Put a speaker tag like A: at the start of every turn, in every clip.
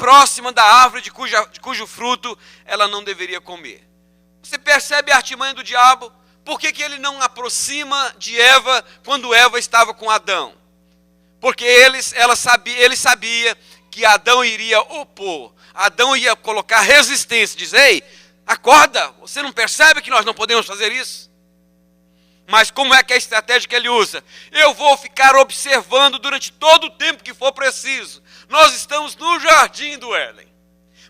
A: próxima da árvore de cujo fruto ela não deveria comer. Você percebe a artimanha do diabo? Por que ele não aproxima de Eva quando Eva estava com Adão? Porque ele sabia que Adão iria opor, Adão ia colocar resistência, dizer: ei, acorda, você não percebe que nós não podemos fazer isso? Mas como é que é a estratégia que ele usa? Eu vou ficar observando durante todo o tempo que for preciso. Nós estamos no jardim do Éden.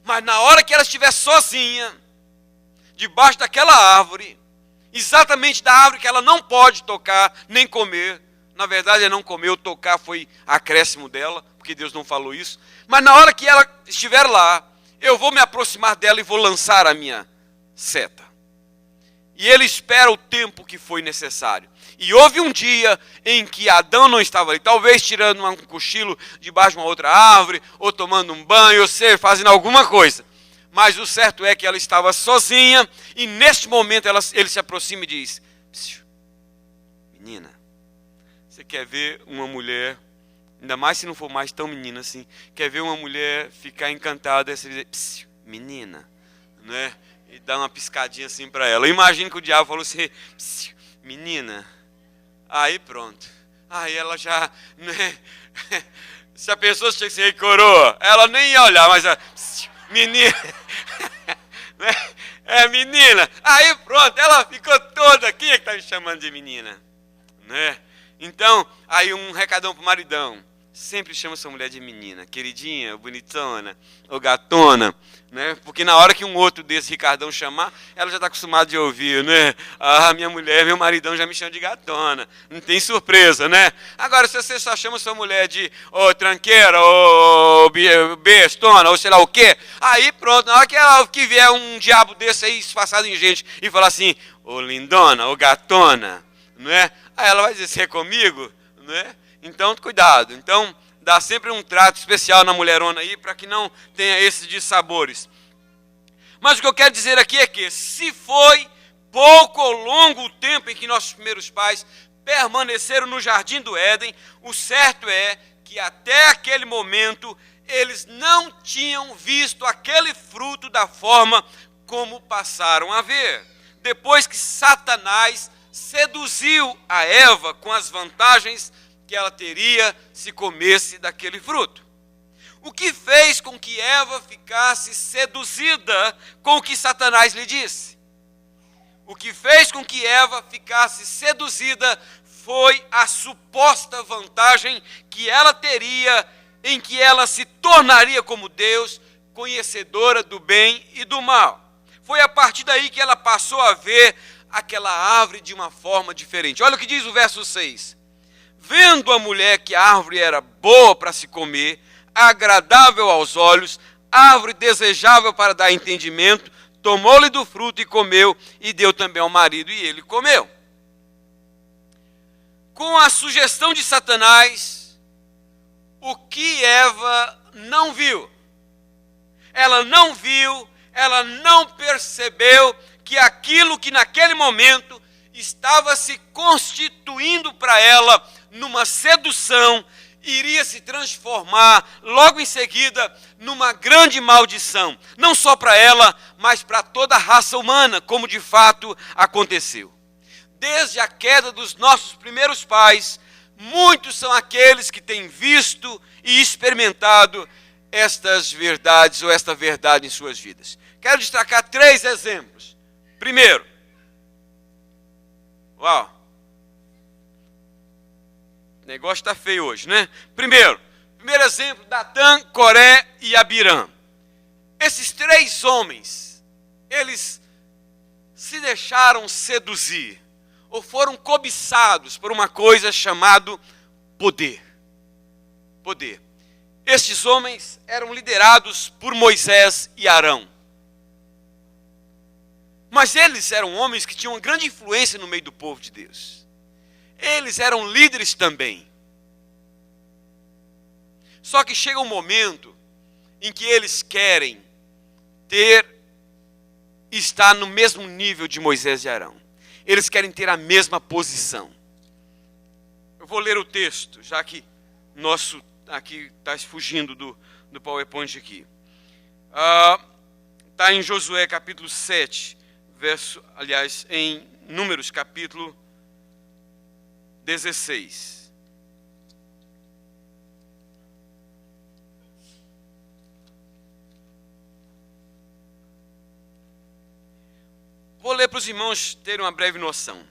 A: Mas na hora que ela estiver sozinha, debaixo daquela árvore, exatamente da árvore que ela não pode tocar nem comer. Na verdade, ela não comeu, tocar foi acréscimo dela, porque Deus não falou isso. Mas na hora que ela estiver lá, eu vou me aproximar dela e vou lançar a minha seta. E ele espera o tempo que foi necessário. E houve um dia em que Adão não estava ali, talvez tirando um cochilo debaixo de uma outra árvore, ou tomando um banho, ou seja, fazendo alguma coisa. Mas o certo é que ela estava sozinha, e neste momento ele se aproxima e diz: menina, você quer ver uma mulher, ainda mais se não for mais tão menina assim, quer ver uma mulher ficar encantada, você diz: menina, né? E dá uma piscadinha assim para ela. Imagina que o diabo falou assim: menina. Aí pronto. Aí ela já, né? Se a pessoa chega assim: ei, coroa, ela nem ia olhar, mas menina. É menina. Aí pronto, ela ficou toda. Quem é que está me chamando de menina? Né? Então, aí um recadão pro maridão: sempre chama sua mulher de menina, queridinha, bonitona, ou gatona, né? Porque na hora que um outro desse Ricardão chamar, ela já está acostumada de ouvir, né? Ah, minha mulher, meu maridão já me chama de gatona, não tem surpresa, né? Agora, se você só chama sua mulher de tranqueira, ou bestona, ou sei lá o quê, aí pronto, na hora que vier um diabo desse aí disfarçado em gente e falar assim: ô lindona, ô gatona, não é? Aí ela vai dizer: você é comigo, não é? Então, cuidado. Então, dá sempre um trato especial na mulherona aí, para que não tenha esses dissabores. Mas o que eu quero dizer aqui é que, se foi pouco ou longo o tempo em que nossos primeiros pais permaneceram no jardim do Éden, o certo é que até aquele momento eles não tinham visto aquele fruto da forma como passaram a ver. Depois que Satanás seduziu a Eva com as vantagens que ela teria se comesse daquele fruto. O que fez com que Eva ficasse seduzida com o que Satanás lhe disse? O que fez com que Eva ficasse seduzida foi a suposta vantagem que ela teria em que ela se tornaria como Deus, conhecedora do bem e do mal. Foi a partir daí que ela passou a ver aquela árvore de uma forma diferente. Olha o que diz o verso 6. Vendo a mulher que a árvore era boa para se comer, agradável aos olhos, árvore desejável para dar entendimento, tomou-lhe do fruto e comeu, e deu também ao marido, e ele comeu. Com a sugestão de Satanás, o que Eva não viu? Ela não viu, ela não percebeu que aquilo que naquele momento estava se constituindo para ela numa sedução, iria se transformar logo em seguida numa grande maldição, não só para ela, mas para toda a raça humana, como de fato aconteceu. Desde a queda dos nossos primeiros pais, muitos são aqueles que têm visto e experimentado estas verdades ou esta verdade em suas vidas. Quero destacar 3 exemplos. Primeiro, uau, o negócio está feio hoje, né? Primeiro exemplo, Datã, Coré e Abirã. Esses 3 homens, eles se deixaram seduzir, ou foram cobiçados por uma coisa chamada poder. Poder. Estes homens eram liderados por Moisés e Arão. Mas eles eram homens que tinham uma grande influência no meio do povo de Deus. Eles eram líderes também. Só que chega um momento em que eles querem estar no mesmo nível de Moisés e Arão. Eles querem ter a mesma posição. Eu vou ler o texto, já que nosso aqui está fugindo do PowerPoint aqui. Está em Josué capítulo 7, em Números capítulo 16. Vou ler para os irmãos terem uma breve noção.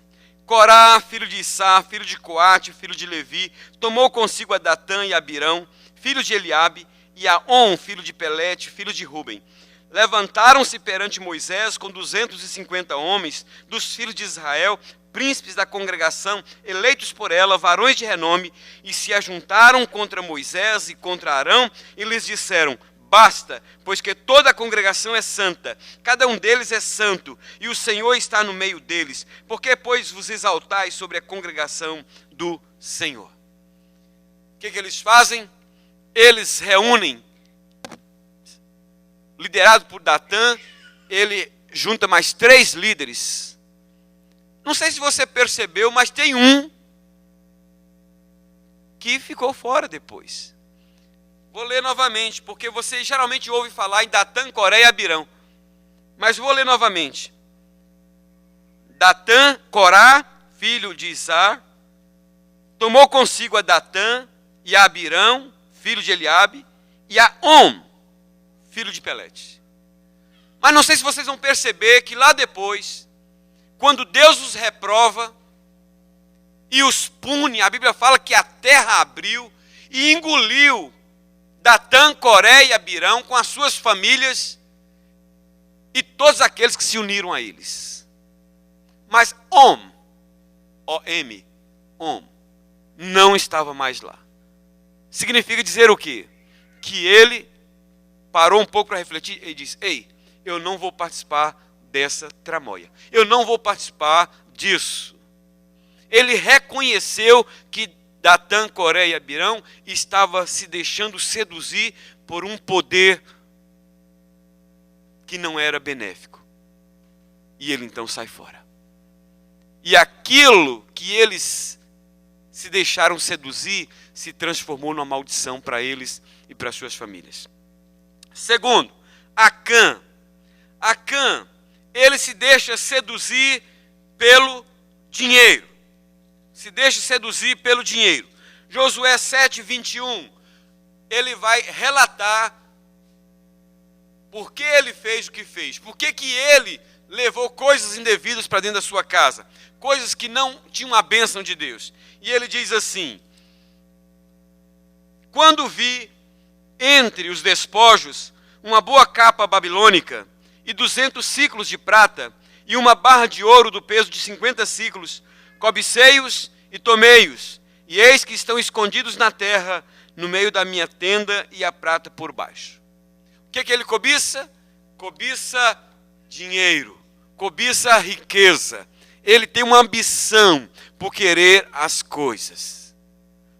A: Corá, filho de Issá, filho de Coate, filho de Levi, tomou consigo a Datã e Abirão, filhos de Eliabe, e a On, filho de Pelete, filho de Ruben. Levantaram-se perante Moisés com 250 homens dos filhos de Israel, príncipes da congregação, eleitos por ela, varões de renome, e se ajuntaram contra Moisés e contra Arão, e lhes disseram: basta, pois que toda a congregação é santa, cada um deles é santo, e o Senhor está no meio deles. Por que, pois, vos exaltais sobre a congregação do Senhor? O que eles fazem? Eles reúnem, liderado por Datã, ele junta mais 3 líderes. Não sei se você percebeu, mas tem um que ficou fora depois. Vou ler novamente, porque você geralmente ouve falar em Datã, Coré e Abirão. Mas vou ler novamente. Datã, Corá, filho de Issá, tomou consigo a Datã e a Abirão, filho de Eliabe, e a On, filho de Pelete. Mas não sei se vocês vão perceber que lá depois, quando Deus os reprova e os pune, a Bíblia fala que a terra abriu e engoliu Datã, Coré e Abirão com as suas famílias e todos aqueles que se uniram a eles. Mas O-M, não estava mais lá. Significa dizer o quê? Que ele parou um pouco para refletir e disse: ei, eu não vou participar dessa tramóia. Eu não vou participar disso. Ele reconheceu que Datã, Coré e Abirão estava se deixando seduzir por um poder que não era benéfico. E ele então sai fora. E aquilo que eles se deixaram seduzir se transformou numa maldição para eles e para suas famílias. Segundo, Acã. Acã, ele se deixa seduzir pelo dinheiro. Se deixa seduzir pelo dinheiro. Josué 7, 21, ele vai relatar por que ele fez o que fez. Por que ele levou coisas indevidas para dentro da sua casa. Coisas que não tinham a bênção de Deus. E ele diz assim: quando vi entre os despojos uma boa capa babilônica e 200 ciclos de prata e uma barra de ouro do peso de 50 ciclos, cobicei-os e tomei-os, e eis que estão escondidos na terra, no meio da minha tenda, e a prata por baixo. O que ele cobiça? Cobiça dinheiro, cobiça riqueza. Ele tem uma ambição por querer as coisas.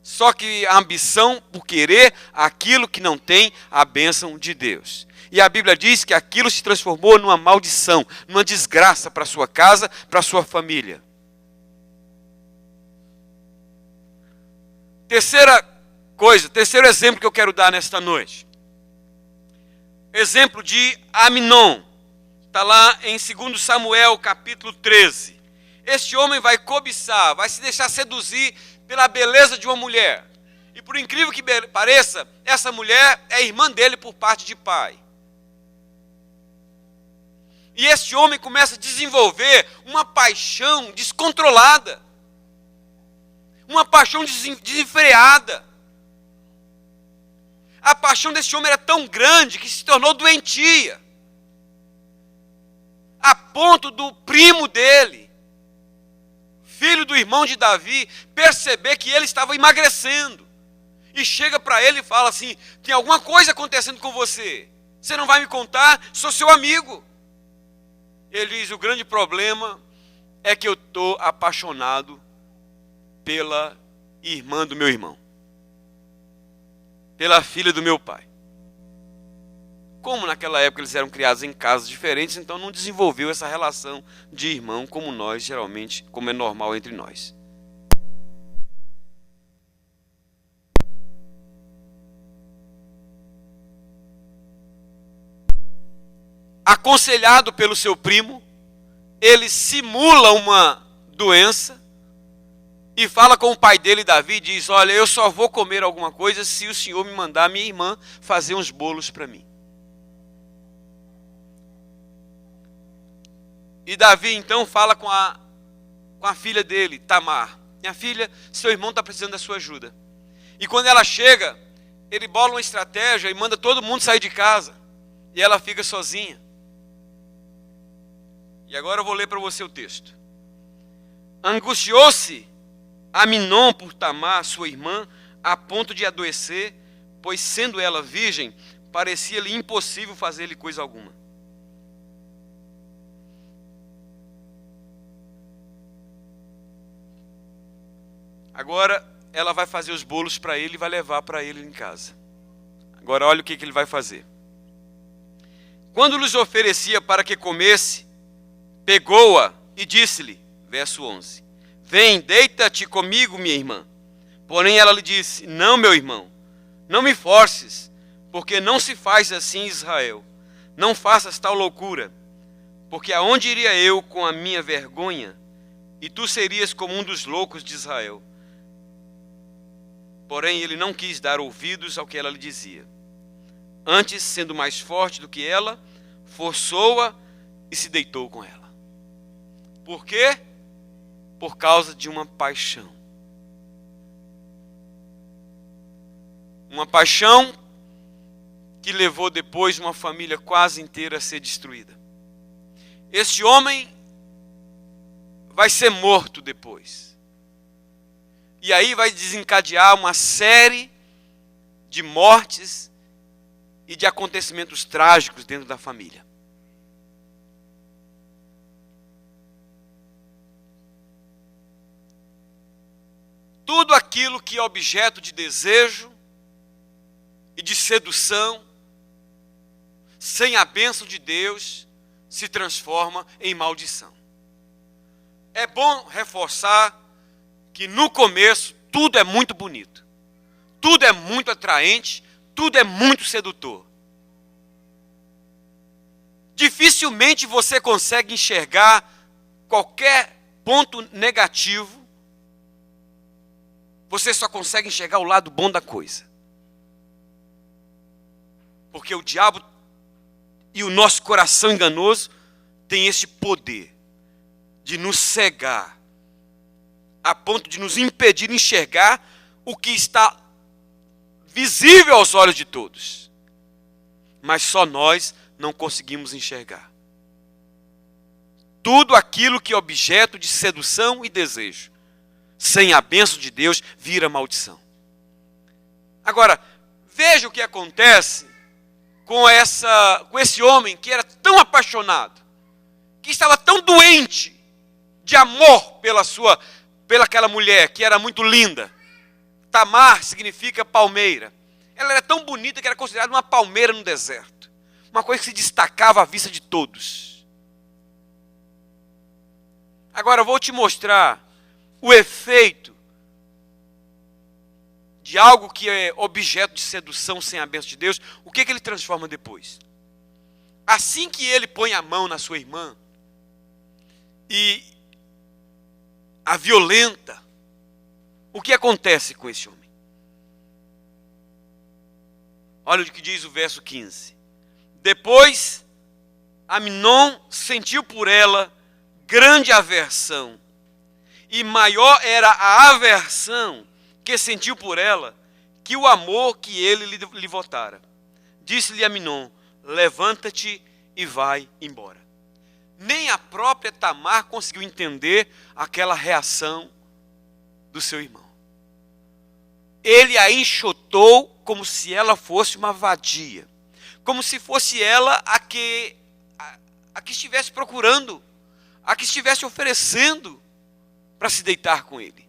A: Só que a ambição por querer aquilo que não tem a bênção de Deus. E a Bíblia diz que aquilo se transformou numa maldição, numa desgraça para a sua casa, para a sua família. Terceiro exemplo que eu quero dar nesta noite. Exemplo de Aminon. Está lá em 2 Samuel, capítulo 13. Este homem vai cobiçar, vai se deixar seduzir pela beleza de uma mulher. E por incrível que pareça, essa mulher é irmã dele por parte de pai. E este homem começa a desenvolver uma paixão descontrolada. Uma paixão desenfreada. A paixão desse homem era tão grande que se tornou doentia. A ponto do primo dele, filho do irmão de Davi, perceber que ele estava emagrecendo. E chega para ele e fala assim: tem alguma coisa acontecendo com você? Você não vai me contar? Sou seu amigo. Ele diz: o grande problema é que eu estou apaixonado pela irmã do meu irmão, pela filha do meu pai. Como naquela época eles eram criados em casas diferentes, então não desenvolveu essa relação de irmão como nós, geralmente, como é normal entre nós. aconselhado pelo seu primo, ele simula uma doença e fala com o pai dele, Davi, e diz: olha, eu só vou comer alguma coisa se o senhor me mandar minha irmã fazer uns bolos para mim. E Davi então fala com a filha dele, Tamar: minha filha, seu irmão está precisando da sua ajuda. E quando ela chega, ele bola uma estratégia e manda todo mundo sair de casa. E ela fica sozinha. E agora eu vou ler para você o texto. Angustiou-se Aminon por Tamar, sua irmã, a ponto de adoecer, pois sendo ela virgem, parecia-lhe impossível fazer-lhe coisa alguma. Agora ela vai fazer os bolos para ele e vai levar para ele em casa. Agora olha o que ele vai fazer. Quando lhes oferecia para que comesse, pegou-a e disse-lhe, verso 11, vem, deita-te comigo, minha irmã. Porém ela lhe disse, não, meu irmão, não me forces, porque não se faz assim em Israel. Não faças tal loucura, porque aonde iria eu com a minha vergonha, e tu serias como um dos loucos de Israel. Porém ele não quis dar ouvidos ao que ela lhe dizia. Antes, sendo mais forte do que ela, forçou-a e se deitou com ela. Por quê? Por causa de uma paixão. Uma paixão que levou depois uma família quase inteira a ser destruída. Este homem vai ser morto depois. E aí vai desencadear uma série de mortes e de acontecimentos trágicos dentro da família. Tudo aquilo que é objeto de desejo e de sedução, sem a bênção de Deus, se transforma em maldição. É bom reforçar que no começo tudo é muito bonito, tudo é muito atraente, tudo é muito sedutor. Dificilmente você consegue enxergar qualquer ponto negativo, você só consegue enxergar o lado bom da coisa. Porque o diabo e o nosso coração enganoso tem esse poder de nos cegar, a ponto de nos impedir de enxergar o que está visível aos olhos de todos. Mas só nós não conseguimos enxergar. Tudo aquilo que é objeto de sedução e desejo, sem a bênção de Deus, vira maldição. Agora, veja o que acontece com esse homem que era tão apaixonado, que estava tão doente de amor pelaquela mulher que era muito linda. Tamar significa palmeira. Ela era tão bonita que era considerada uma palmeira no deserto. Uma coisa que se destacava à vista de todos. Agora eu vou te mostrar o efeito de algo que é objeto de sedução sem a bênção de Deus. O que ele transforma depois? Assim que ele põe a mão na sua irmã e a violenta, o que acontece com esse homem? Olha o que diz o verso 15. Depois, Aminon sentiu por ela grande aversão, e maior era a aversão que sentiu por ela, que o amor que ele lhe votara. Disse-lhe Aminon, levanta-te e vai embora. Nem a própria Tamar conseguiu entender aquela reação do seu irmão. Ele a enxotou como se ela fosse uma vadia, como se fosse ela a que estivesse procurando, a que estivesse oferecendo para se deitar com ele.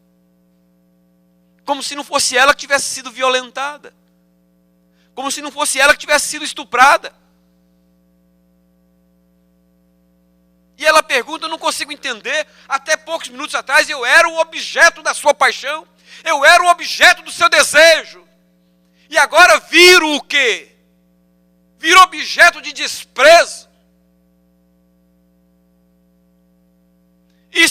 A: Como se não fosse ela que tivesse sido violentada, como se não fosse ela que tivesse sido estuprada. E ela pergunta, eu não consigo entender, até poucos minutos atrás eu era o objeto da sua paixão, eu era o objeto do seu desejo, e agora viro o quê? Viro objeto de desprezo.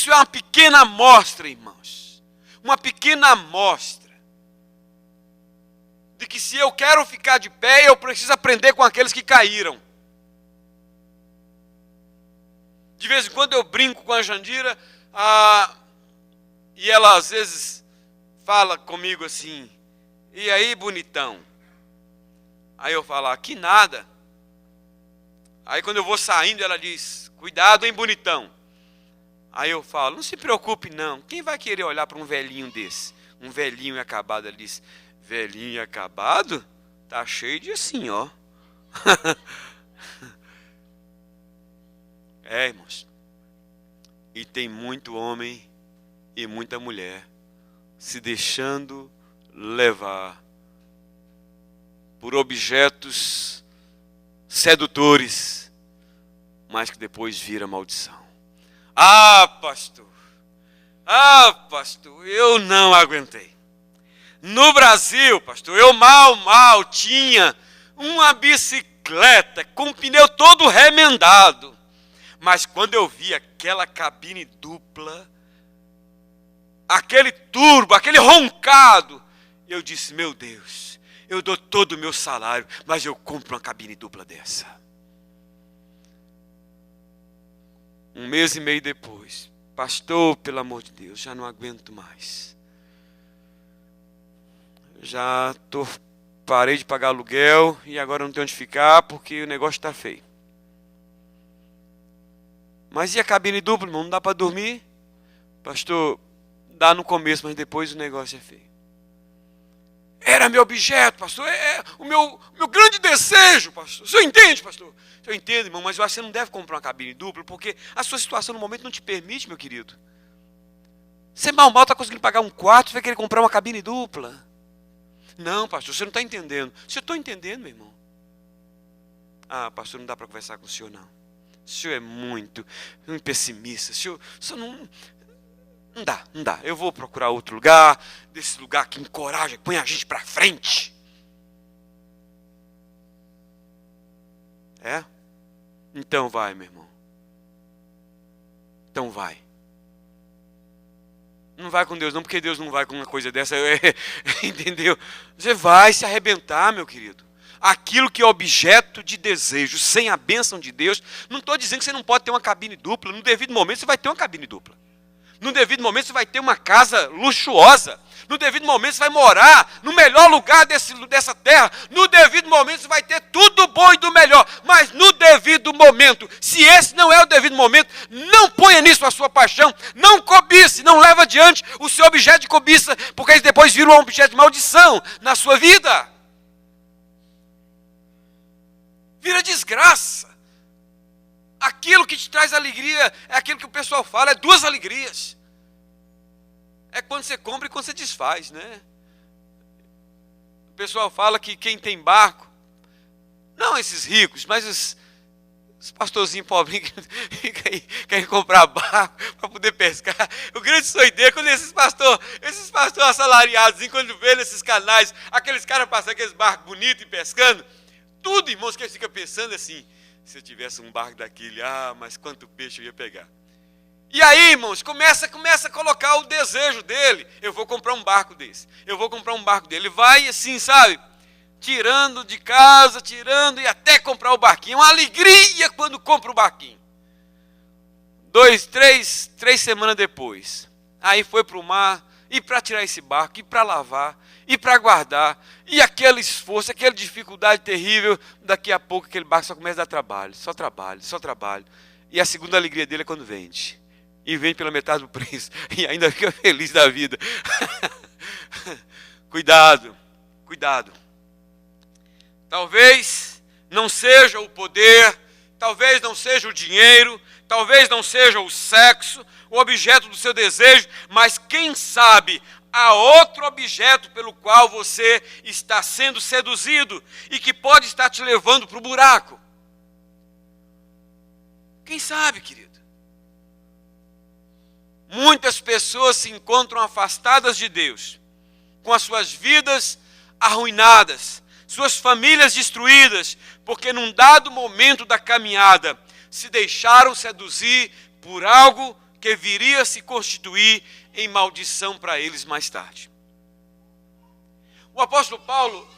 A: Isso é uma pequena amostra, irmãos. Uma pequena amostra de que se eu quero ficar de pé, eu preciso aprender com aqueles que caíram. De vez em quando eu brinco com a Jandira, e ela às vezes fala comigo assim, e aí, bonitão? Aí eu falo, que nada. Aí quando eu vou saindo, ela diz, cuidado, hein, bonitão? Aí eu falo, não se preocupe não, quem vai querer olhar para um velhinho desse? Um velhinho acabado. Ela diz, velhinho acabado? Tá cheio de assim, ó. Irmãos. E tem muito homem e muita mulher se deixando levar por objetos sedutores, mas que depois vira maldição. Pastor, eu não aguentei. No Brasil, pastor, eu mal tinha uma bicicleta com o pneu todo remendado. Mas quando eu vi aquela cabine dupla, aquele turbo, aquele roncado, eu disse, meu Deus, eu dou todo o meu salário, mas eu compro uma cabine dupla dessa. 1 mês e meio depois, pastor, pelo amor de Deus, já não aguento mais. Parei de pagar aluguel e agora não tenho onde ficar porque o negócio está feio. Mas e a cabine dupla, irmão? Não dá para dormir? Pastor, dá no começo, mas depois o negócio é feio. Era meu objeto, pastor. É o meu grande desejo, pastor. O senhor entende, pastor? O senhor entende, irmão, mas eu acho que você não deve comprar uma cabine dupla, porque a sua situação no momento não te permite, meu querido. Você mal está conseguindo pagar um quarto, você vai querer comprar uma cabine dupla. Não, pastor, você não está entendendo. Se eu estou entendendo, meu irmão. Pastor, não dá para conversar com o senhor, não. O senhor é muito pessimista. O senhor não dá. Eu vou procurar outro lugar, desse lugar que encoraja, que põe a gente para frente. Então vai, meu irmão. Então vai. Não vai com Deus não, porque Deus não vai com uma coisa dessa. Entendeu? Você vai se arrebentar, meu querido. Aquilo que é objeto de desejo, sem a bênção de Deus, não estou dizendo que você não pode ter uma cabine dupla. No devido momento você vai ter uma cabine dupla. No devido momento você vai ter uma casa luxuosa. No devido momento você vai morar no melhor lugar dessa terra. No devido momento você vai ter tudo bom e do melhor. Mas no devido momento, se esse não é o devido momento, não ponha nisso a sua paixão. Não cobice, não leva adiante o seu objeto de cobiça, porque eles depois viram um objeto de maldição na sua vida. Vira desgraça. Aquilo que te traz alegria é aquilo que o pessoal fala, é 2 alegrias. É quando você compra e quando você desfaz, né? O pessoal fala que quem tem barco, não esses ricos, mas os pastorzinhos pobres que querem comprar barco para poder pescar. O grande sonho dele, quando esses pastores assalariados, quando vê nesses canais, aqueles caras passando aqueles barcos bonitos e pescando, tudo, irmãos, que eles ficam pensando assim, se eu tivesse um barco daquele, mas quanto peixe eu ia pegar. E aí, irmãos, começa a colocar o desejo dele. Eu vou comprar um barco desse. Ele vai assim, sabe? Tirando de casa, tirando e até comprar o barquinho. Uma alegria quando compra o barquinho. 3 semanas depois. Aí foi para o mar, e para tirar esse barco, e para lavar, e para guardar. E aquele esforço, aquela dificuldade terrível. Daqui a pouco aquele barco só começa a dar trabalho. Só trabalho. E a segunda alegria dele é quando vende. E vende pela metade do preço. E ainda fica feliz da vida. Cuidado. Talvez não seja o poder, talvez não seja o dinheiro, talvez não seja o sexo, o objeto do seu desejo, mas quem sabe há outro objeto pelo qual você está sendo seduzido e que pode estar te levando para o buraco. Quem sabe, querido? Muitas pessoas se encontram afastadas de Deus, com as suas vidas arruinadas, suas famílias destruídas, porque num dado momento da caminhada se deixaram seduzir por algo que viria a se constituir em maldição para eles mais tarde. O apóstolo Paulo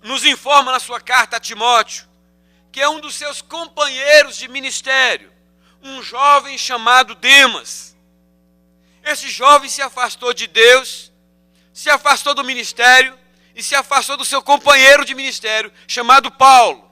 A: nos informa na sua carta a Timóteo, que é um dos seus companheiros de ministério, um jovem chamado Demas. Esse jovem se afastou de Deus, se afastou do ministério e se afastou do seu companheiro de ministério, chamado Paulo.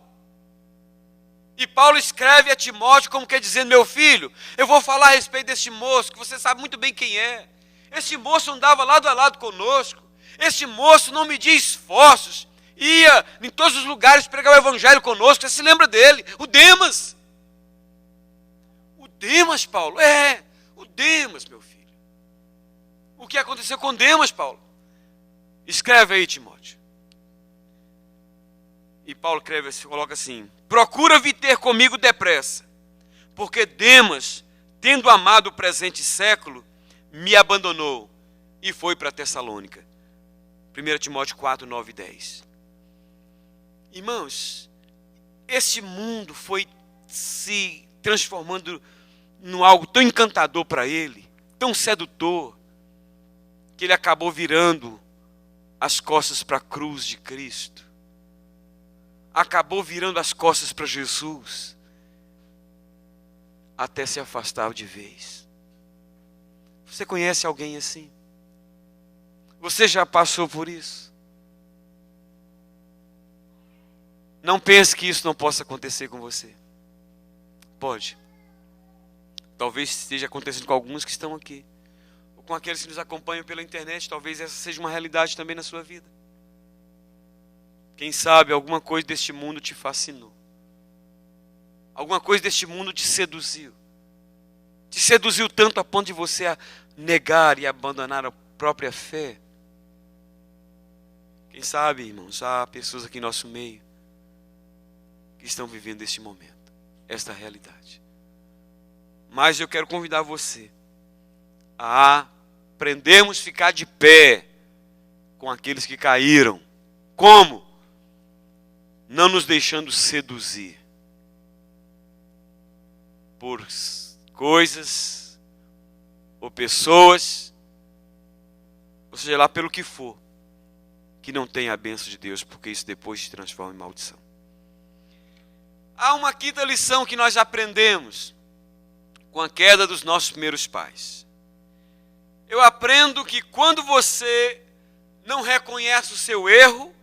A: E Paulo escreve a Timóteo como que dizendo: meu filho, eu vou falar a respeito deste moço, que você sabe muito bem quem é. Este moço andava lado a lado conosco. Este moço não media esforços, ia em todos os lugares pregar o evangelho conosco. Você se lembra dele? O Demas. O Demas, Paulo? É, o Demas, meu filho. O que aconteceu com Demas, Paulo? Escreve aí, Timóteo. E Paulo coloca assim: procura vir ter comigo depressa, porque Demas, tendo amado o presente século, me abandonou e foi para Tessalônica. 1 Timóteo 4, 9 e 10. Irmãos, esse mundo foi se transformando em algo tão encantador para ele, tão sedutor, que ele acabou virando as costas para a cruz de Cristo. Acabou virando as costas para Jesus, até se afastar de vez. Você conhece alguém assim? Você já passou por isso? Não pense que isso não possa acontecer com você. Pode. Talvez esteja acontecendo com alguns que estão aqui, ou com aqueles que nos acompanham pela internet. Talvez essa seja uma realidade também na sua vida. Quem sabe alguma coisa deste mundo te fascinou. Alguma coisa deste mundo te seduziu. Te seduziu tanto a ponto de você negar e abandonar a própria fé. Quem sabe, irmãos, há pessoas aqui em nosso meio que estão vivendo este momento, esta realidade. Mas eu quero convidar você a aprendermos a ficar de pé com aqueles que caíram. Como? Não nos deixando seduzir por coisas ou pessoas, ou seja lá pelo que for, que não tem a bênção de Deus, porque isso depois se transforma em maldição. Há uma quinta lição que nós aprendemos com a queda dos nossos primeiros pais. Eu aprendo que quando você não reconhece o seu erro,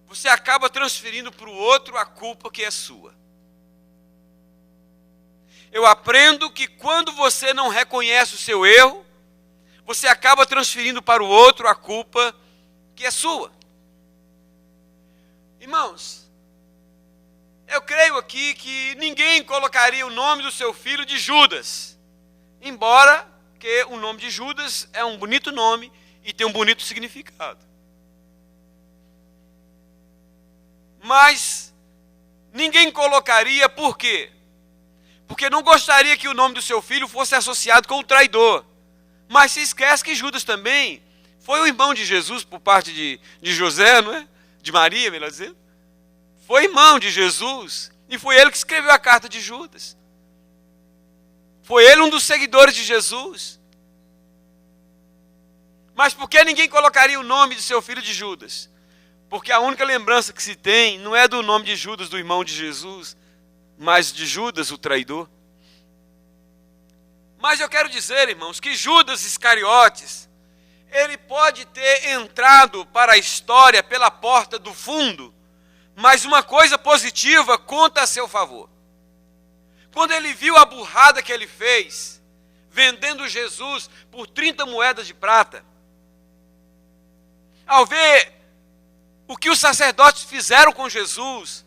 A: você acaba transferindo para o outro a culpa que é sua. Eu aprendo que quando você não reconhece o seu erro, você acaba transferindo para o outro a culpa que é sua. Irmãos, eu creio aqui que ninguém colocaria o nome do seu filho de Judas, embora que o nome de Judas é um bonito nome e tem um bonito significado. Mas ninguém colocaria, por quê? Porque não gostaria que o nome do seu filho fosse associado com o traidor. Mas se esquece que Judas também foi o irmão de Jesus por parte de José, não é? De Maria, melhor dizendo. Foi irmão de Jesus e foi ele que escreveu a carta de Judas. Foi ele um dos seguidores de Jesus. Mas por que ninguém colocaria o nome do seu filho de Judas? Porque a única lembrança que se tem não é do nome de Judas, do irmão de Jesus, mas de Judas, o traidor. Mas eu quero dizer, irmãos, que Judas Iscariotes, ele pode ter entrado para a história pela porta do fundo, mas uma coisa positiva conta a seu favor. Quando ele viu a burrada que ele fez, vendendo Jesus por 30 moedas de prata, ao ver o que os sacerdotes fizeram com Jesus,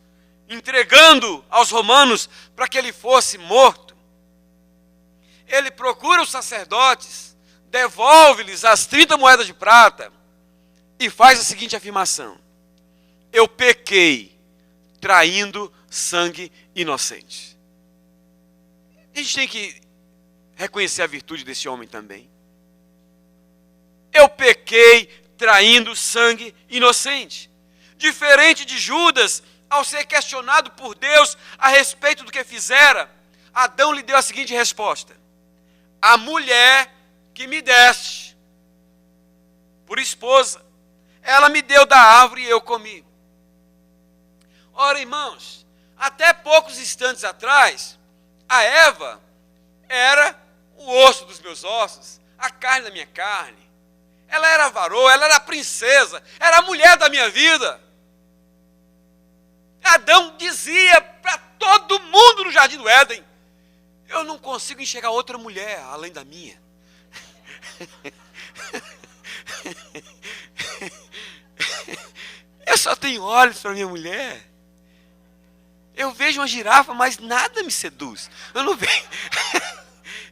A: entregando aos romanos para que ele fosse morto, ele procura os sacerdotes, devolve-lhes as 30 moedas de prata e faz a seguinte afirmação: eu pequei traindo sangue inocente. A gente tem que reconhecer a virtude desse homem também. Eu pequei traindo sangue inocente. Diferente de Judas, ao ser questionado por Deus a respeito do que fizera, Adão lhe deu a seguinte resposta: a mulher que me deste por esposa, ela me deu da árvore e eu comi. Ora, irmãos, até poucos instantes atrás, a Eva era o osso dos meus ossos, a carne da minha carne. Ela era a varoa, ela era a princesa, era a mulher da minha vida. Adão dizia para todo mundo no jardim do Éden: eu não consigo enxergar outra mulher além da minha. Eu só tenho olhos para minha mulher. Eu vejo uma girafa, mas nada me seduz. Eu não vejo.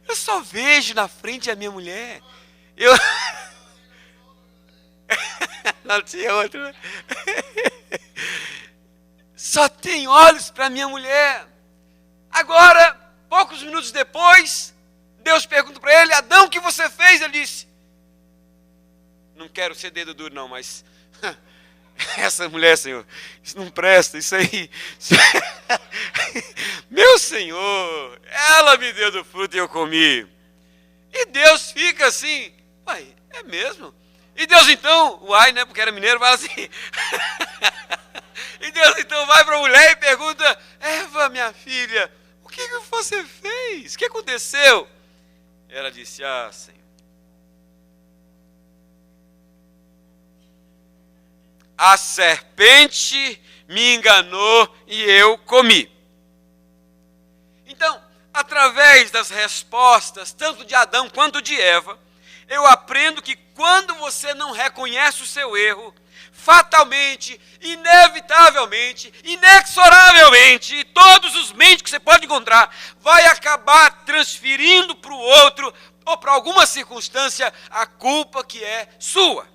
A: Eu só vejo na frente a minha mulher. Eu não tinha outra, né? Só tenho olhos para minha mulher. Agora, poucos minutos depois, Deus pergunta para ele: Adão, o que você fez? Ele disse: não quero ser dedo duro não, mas essa mulher, Senhor, isso não presta, isso aí. Meu Senhor, ela me deu do fruto e eu comi. E Deus fica assim: pai, é mesmo? E Deus então, uai, né, porque era mineiro, fala assim. E Deus então vai para a mulher e pergunta: Eva, minha filha, o que você fez? O que aconteceu? Ela disse: ah, Senhor, a serpente me enganou e eu comi. Então, através das respostas, tanto de Adão quanto de Eva, eu aprendo que quando você não reconhece o seu erro, fatalmente, inevitavelmente, inexoravelmente, todos os meios que você pode encontrar, vai acabar transferindo para o outro, ou para alguma circunstância, a culpa que é sua.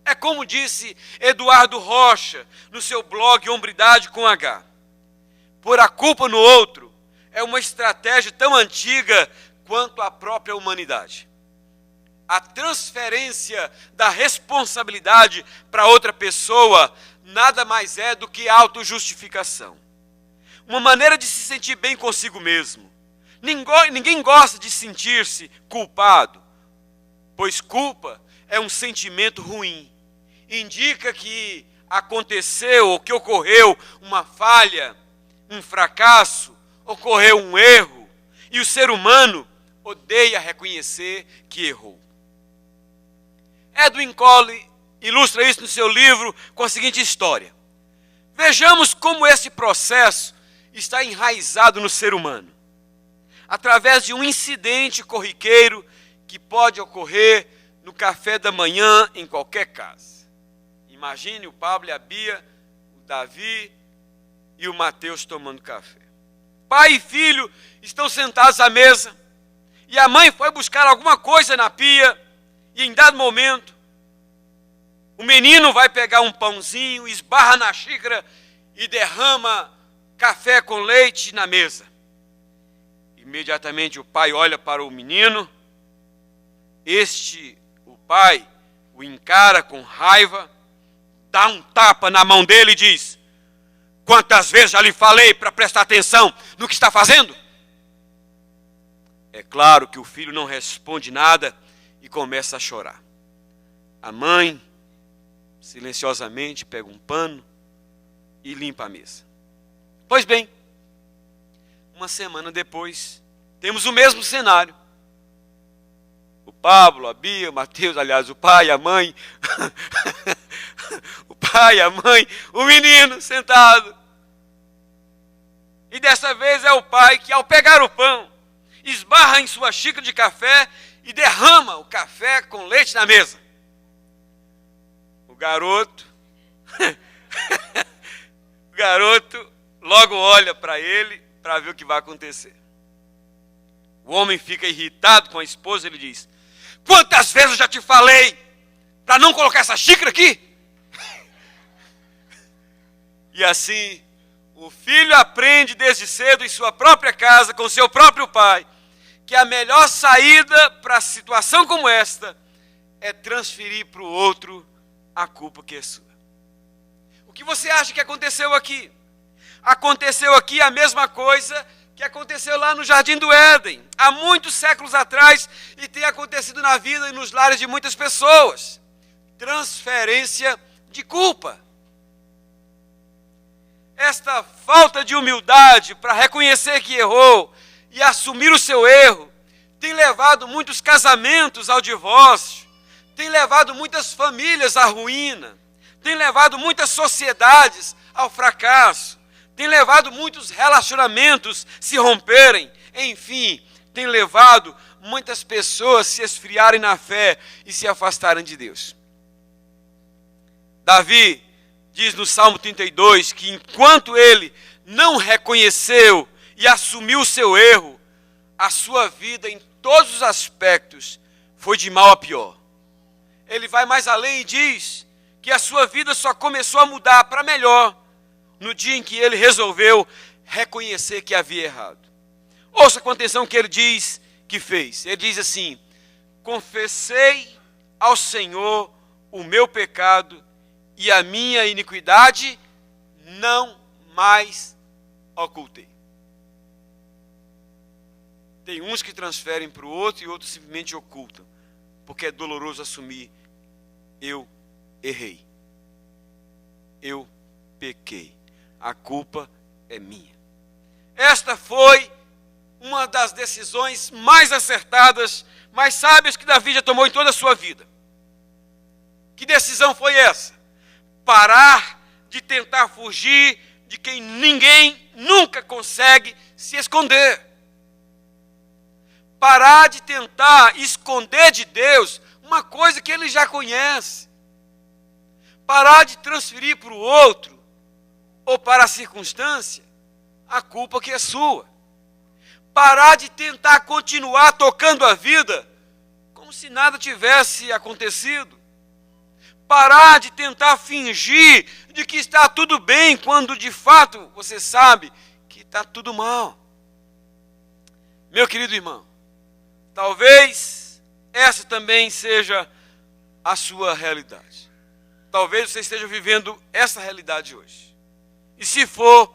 A: É como disse Eduardo Rocha, no seu blog Hombridade com H. Pôr a culpa no outro é uma estratégia tão antiga quanto a própria humanidade. A transferência da responsabilidade para outra pessoa nada mais é do que autojustificação. Uma maneira de se sentir bem consigo mesmo. Ninguém gosta de sentir-se culpado, pois culpa é um sentimento ruim. Indica que aconteceu ou que ocorreu uma falha, um fracasso, ocorreu um erro, e o ser humano odeia reconhecer que errou. Edwin Cole ilustra isso no seu livro com a seguinte história. Vejamos como esse processo está enraizado no ser humano, através de um incidente corriqueiro que pode ocorrer no café da manhã em qualquer casa. Imagine o Pablo e a Bia, o Davi e o Mateus tomando café. Pai e filho estão sentados à mesa e a mãe foi buscar alguma coisa na pia e em dado momento o menino vai pegar um pãozinho, esbarra na xícara e derrama café com leite na mesa. Imediatamente o pai olha para o menino, o pai, o encara com raiva, dá um tapa na mão dele e diz: quantas vezes já lhe falei para prestar atenção no que está fazendo? É claro que o filho não responde nada e começa a chorar. A mãe, silenciosamente, pega um pano e limpa a mesa. Pois bem, uma semana depois, temos o mesmo cenário. O Pablo, a Bia, o Mateus, aliás, o pai, a mãe, o pai, a mãe, o menino sentado. E dessa vez é o pai que, ao pegar o pão, esbarra em sua xícara de café e derrama o café com leite na mesa. O garoto logo olha para ele para ver o que vai acontecer. O homem fica irritado com a esposa e ele diz: quantas vezes eu já te falei para não colocar essa xícara aqui? E assim, o filho aprende desde cedo em sua própria casa, com seu próprio pai, que a melhor saída para a situação como esta é transferir para o outro a culpa que é sua. O que você acha que aconteceu aqui? Aconteceu aqui a mesma coisa que aconteceu lá no Jardim do Éden, há muitos séculos atrás, e tem acontecido na vida e nos lares de muitas pessoas. Transferência de culpa. Esta falta de humildade para reconhecer que errou e assumir o seu erro tem levado muitos casamentos ao divórcio, tem levado muitas famílias à ruína, tem levado muitas sociedades ao fracasso, tem levado muitos relacionamentos se romperem, enfim, tem levado muitas pessoas se esfriarem na fé e se afastarem de Deus. Davi diz no Salmo 32 que enquanto ele não reconheceu e assumiu o seu erro, a sua vida em todos os aspectos foi de mal a pior. Ele vai mais além e diz que a sua vida só começou a mudar para melhor no dia em que ele resolveu reconhecer que havia errado. Ouça com atenção o que ele diz que fez. Ele diz assim: confessei ao Senhor o meu pecado e a minha iniquidade não mais ocultei. Tem uns que transferem para o outro e outros simplesmente ocultam, porque é doloroso assumir: eu errei, eu pequei, a culpa é minha. Esta foi uma das decisões mais acertadas, mais sábias que Davi já tomou em toda a sua vida. Que decisão foi essa? Parar de tentar fugir de quem ninguém nunca consegue se esconder. Parar de tentar esconder de Deus uma coisa que ele já conhece. Parar de transferir para o outro ou para a circunstância a culpa que é sua. Parar de tentar continuar tocando a vida como se nada tivesse acontecido. Parar de tentar fingir de que está tudo bem, quando de fato você sabe que está tudo mal. Meu querido irmão, talvez essa também seja a sua realidade. Talvez você esteja vivendo essa realidade hoje. E se for,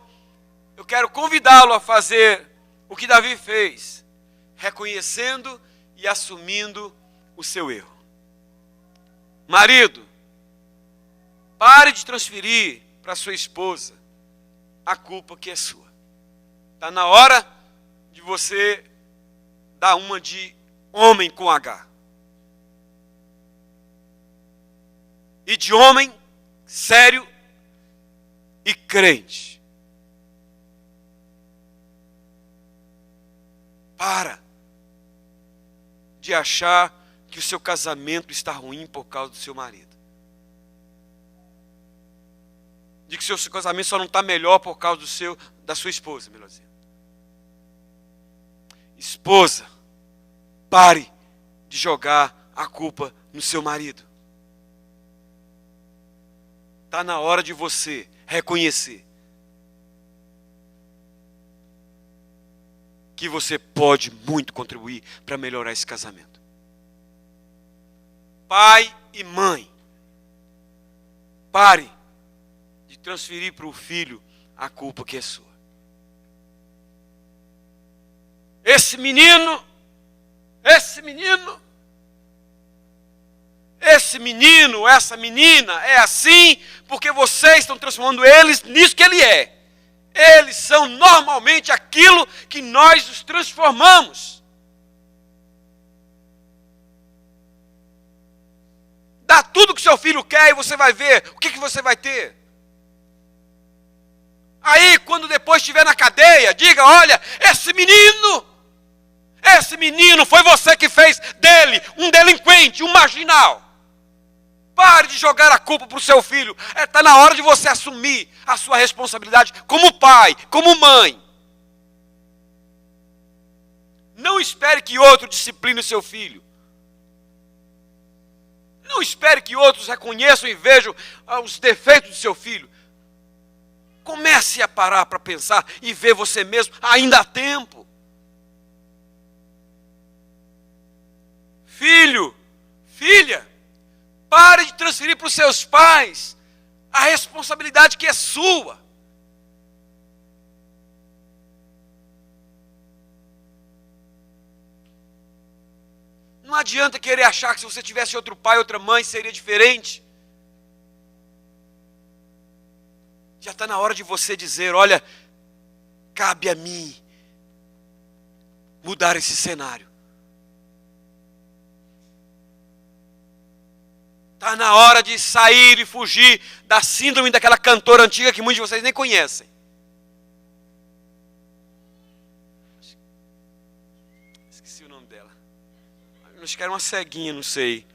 A: eu quero convidá-lo a fazer o que Davi fez, reconhecendo e assumindo o seu erro. Marido, pare de transferir para sua esposa a culpa que é sua. Está na hora de você dar uma de homem com H. E de homem sério e crente. Para de achar que o seu casamento está ruim por causa do seu marido. De que o seu casamento só não está melhor por causa da sua esposa, melhor dizendo. Esposa, pare de jogar a culpa no seu marido. Está na hora de você reconhecer que você pode muito contribuir para melhorar esse casamento. Pai e mãe, pare de transferir para o filho a culpa que é sua. Esse menino, essa menina é assim porque vocês estão transformando eles nisso que ele é. Eles são normalmente aquilo que nós os transformamos. Dá tudo que seu filho quer e você vai ver o que você vai ter. Aí, quando depois estiver na cadeia, diga: olha, esse menino foi você que fez dele um delinquente, um marginal. Pare de jogar a culpa para o seu filho. Está na hora de você assumir a sua responsabilidade como pai, como mãe. Não espere que outro discipline o seu filho. Não espere que outros reconheçam e vejam os defeitos do seu filho. Comece a parar para pensar e ver você mesmo. Ainda há tempo. Filho, filha, pare de transferir para os seus pais a responsabilidade que é sua. Não adianta querer achar que se você tivesse outro pai, outra mãe, seria diferente. Já está na hora de você dizer, olha, cabe a mim mudar esse cenário. Está na hora de sair e fugir da síndrome daquela cantora antiga que muitos de vocês nem conhecem. Esqueci o nome dela. Acho que era uma ceguinha, não sei.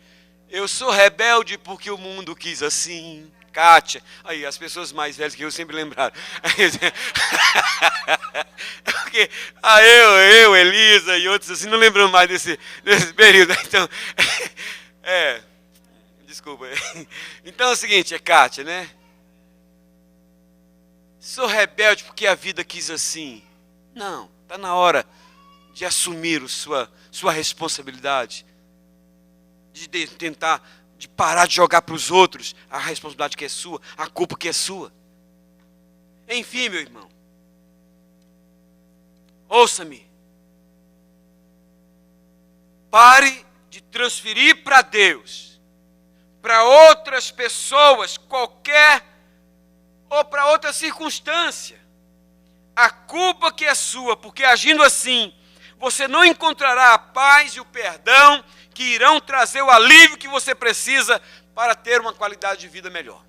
A: Eu sou rebelde porque o mundo quis assim. Kátia. Aí, as pessoas mais velhas que eu sempre lembraram. Porque eu, Elisa e outros assim, não lembram mais desse período. Então, desculpa. Então é o seguinte, é Kátia, né? Sou rebelde porque a vida quis assim. Não, está na hora de assumir sua responsabilidade. De tentar, de parar de jogar para os outros a responsabilidade que é sua, a culpa que é sua. Enfim, meu irmão, ouça-me. Pare de transferir para Deus, para outras pessoas, qualquer, ou para outra circunstância, a culpa que é sua, porque agindo assim, você não encontrará a paz e o perdão que irão trazer o alívio que você precisa para ter uma qualidade de vida melhor.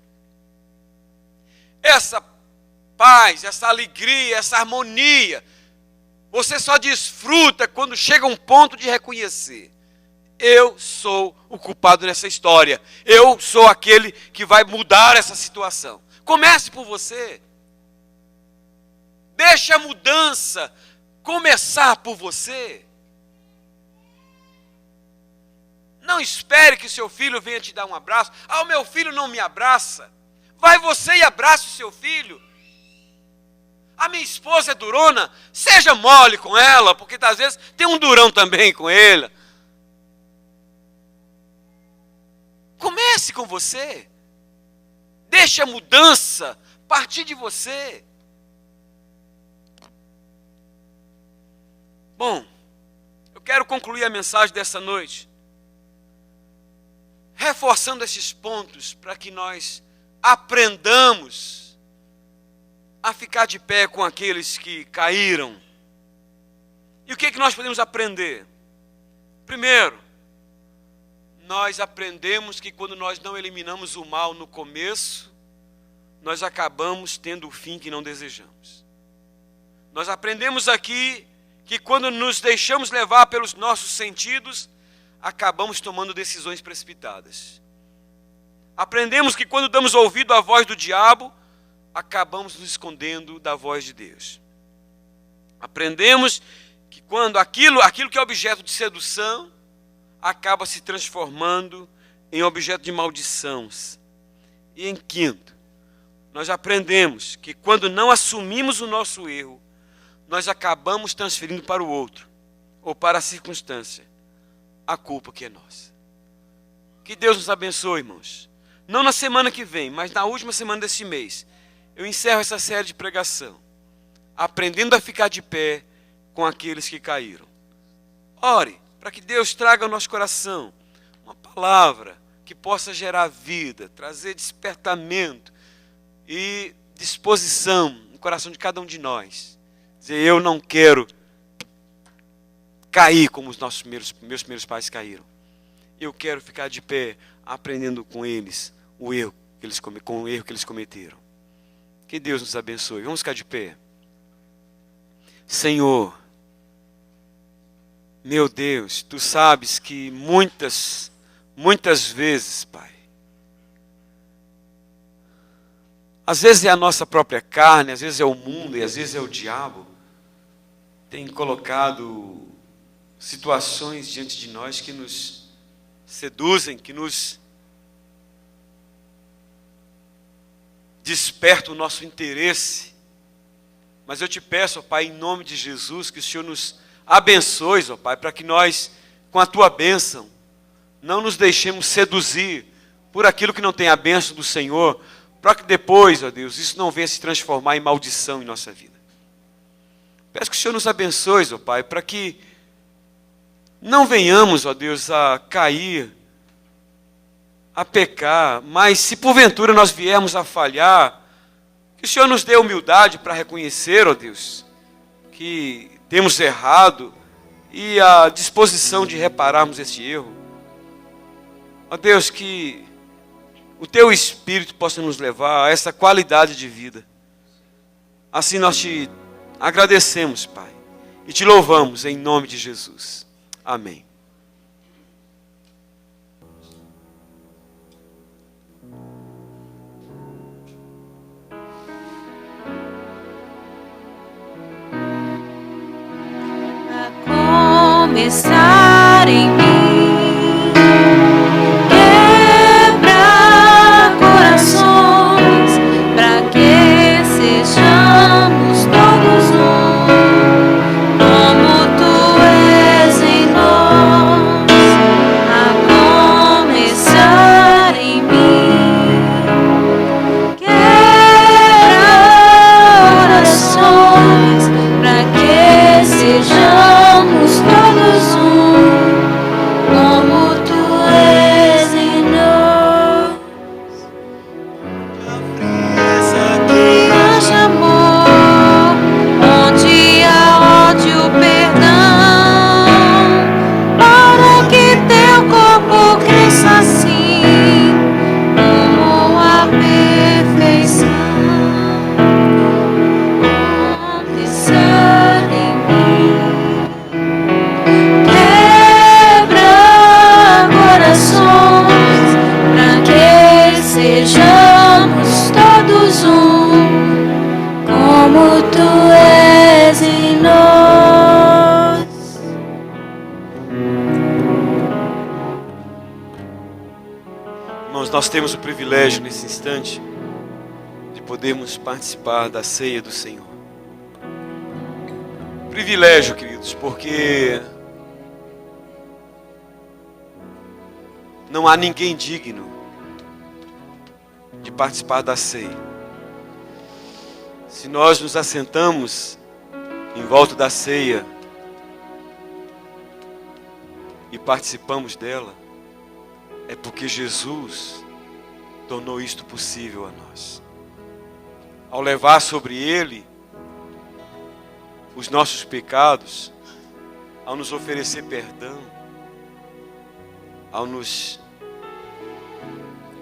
A: Essa paz, essa alegria, essa harmonia, você só desfruta quando chega um ponto de reconhecer: eu sou o culpado nessa história, eu sou aquele que vai mudar essa situação. Comece por você. Deixe a mudança começar por você. Não espere que seu filho venha te dar um abraço. Ah, o meu filho não me abraça. Vai você e abrace o seu filho. A minha esposa é durona. Seja mole com ela, porque às vezes tem um durão também com ele. Comece com você. Deixe a mudança partir de você. Bom, eu quero concluir a mensagem dessa noite reforçando esses pontos para que nós aprendamos a ficar de pé com aqueles que caíram. E o que é que nós podemos aprender? Primeiro, nós aprendemos que quando nós não eliminamos o mal no começo, nós acabamos tendo o fim que não desejamos. Nós aprendemos aqui que quando nos deixamos levar pelos nossos sentidos, acabamos tomando decisões precipitadas. Aprendemos que quando damos ouvido à voz do diabo, acabamos nos escondendo da voz de Deus. Aprendemos que quando aquilo que é objeto de sedução, acaba se transformando em objeto de maldição. E em quinto, nós aprendemos que quando não assumimos o nosso erro, nós acabamos transferindo para o outro, ou para a circunstância, a culpa que é nossa. Que Deus nos abençoe, irmãos. Não na semana que vem, mas na última semana deste mês, eu encerro essa série de pregação, aprendendo a ficar de pé com aqueles que caíram. Ore, para que Deus traga ao nosso coração uma palavra que possa gerar vida, trazer despertamento e disposição no coração de cada um de nós. Dizer, eu não quero cair como os meus primeiros pais caíram. Eu quero ficar de pé, aprendendo com eles o erro que eles cometeram. Que Deus nos abençoe. Vamos ficar de pé. Senhor, meu Deus, Tu sabes que muitas vezes, Pai, às vezes é a nossa própria carne, às vezes é o mundo e às vezes é o diabo, tem colocado situações diante de nós que nos seduzem, que nos despertam o nosso interesse. Mas eu te peço, ó Pai, em nome de Jesus, que o Senhor nos abençoe, ó Pai, para que nós, com a Tua bênção, não nos deixemos seduzir por aquilo que não tem a bênção do Senhor, para que depois, ó Deus, isso não venha se transformar em maldição em nossa vida. Peço que o Senhor nos abençoe, ó Pai, para que não venhamos, ó Deus, a cair, a pecar, mas se porventura nós viermos a falhar, que o Senhor nos dê humildade para reconhecer, ó Deus, que temos errado e a disposição de repararmos esse erro. Ó Deus, que o Teu Espírito possa nos levar a essa qualidade de vida. Assim nós te agradecemos, Pai, e te louvamos em nome de Jesus. Amém.
B: Começar em mim, quebra corações, para que sejamos todos um, como Tu és em nós. A começar em mim, quebra corações, para que sejamos todos um, como Tu és em nós. Haja amor, onde há ódio, perdão, para que Teu corpo cresça assim, como a perfeição. Começar em mim, quebra corações, para que sejamos todos um, como Tu és em nós.
A: Irmãos, nós temos o privilégio nesse instante de podermos participar da ceia do Senhor. Privilégio, queridos, porque não há ninguém digno de participar da ceia. Se nós nos assentamos em volta da ceia e participamos dela, é porque Jesus tornou isto possível a nós. Ao levar sobre Ele os nossos pecados, ao nos oferecer perdão, ao nos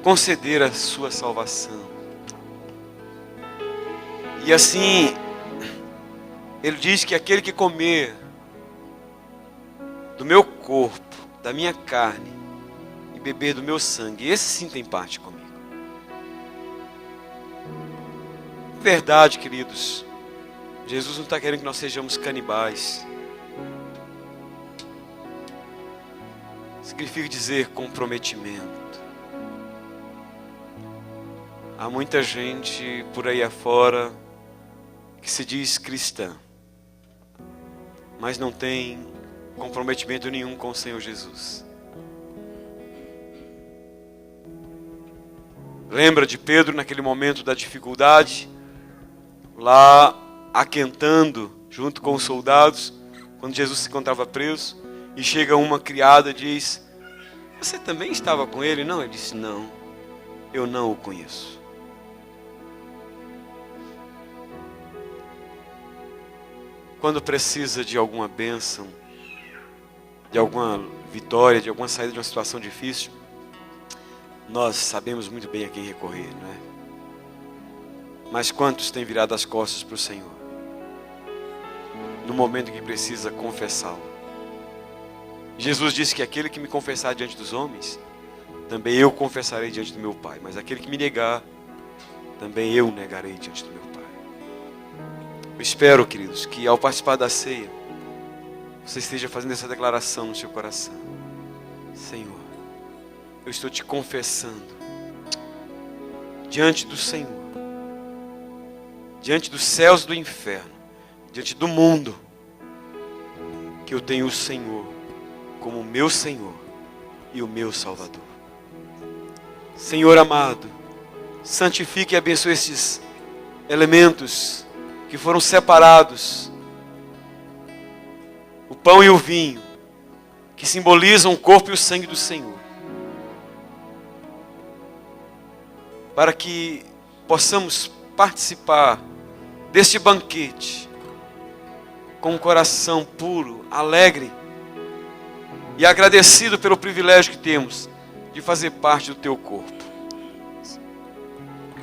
A: conceder a sua salvação. E assim, Ele diz que aquele que comer do meu corpo, da minha carne, e beber do meu sangue, esse sim tem parte comigo. Verdade, queridos, Jesus não está querendo que nós sejamos canibais. Significa dizer comprometimento. Há muita gente por aí afora que se diz cristã, mas não tem comprometimento nenhum com o Senhor Jesus. Lembra de Pedro naquele momento da dificuldade, lá aquentando junto com os soldados, quando Jesus se encontrava preso, e chega uma criada e diz: você também estava com ele? Não, ele disse: não, eu não o conheço. Quando precisa de alguma bênção, de alguma vitória, de alguma saída de uma situação difícil, nós sabemos muito bem a quem recorrer, não é? Mas quantos têm virado as costas para o Senhor no momento em que precisa confessá-lo? Jesus disse que aquele que me confessar diante dos homens, também eu confessarei diante do meu Pai. Mas aquele que me negar, também eu negarei diante do meu Pai. Eu espero, queridos, que ao participar da ceia, você esteja fazendo essa declaração no seu coração: Senhor, eu estou te confessando diante do Senhor, diante dos céus e do inferno, diante do mundo, que eu tenho o Senhor como o meu Senhor e o meu Salvador. Senhor amado, santifique e abençoe esses elementos que foram separados, o pão e o vinho, que simbolizam o corpo e o sangue do Senhor, para que possamos participar deste banquete com um coração puro, alegre e agradecido pelo privilégio que temos de fazer parte do teu corpo.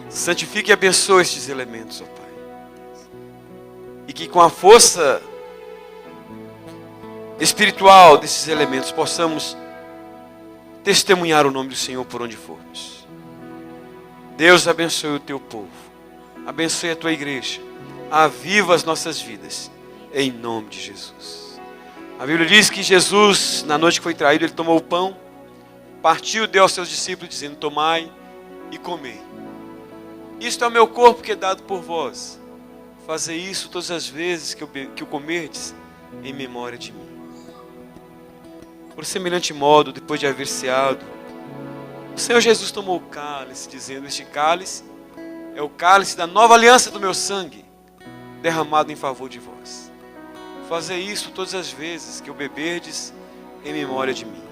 A: Santifique e abençoe estes elementos, ó Pai. E que com a força espiritual desses elementos possamos testemunhar o nome do Senhor por onde formos. Deus abençoe o teu povo. Abençoe a tua igreja. Aviva as nossas vidas. Em nome de Jesus. A Bíblia diz que Jesus, na noite que foi traído, ele tomou o pão, partiu, deu aos seus discípulos, dizendo: tomai e comei. Isto é o meu corpo que é dado por vós. Fazei isso todas as vezes que o comerdes, em memória de mim. Por semelhante modo, depois de haver ceado, o Senhor Jesus tomou o cálice, dizendo: este cálice é o cálice da nova aliança do meu sangue, derramado em favor de vós. Fazei isso todas as vezes que o beberdes, em memória de mim.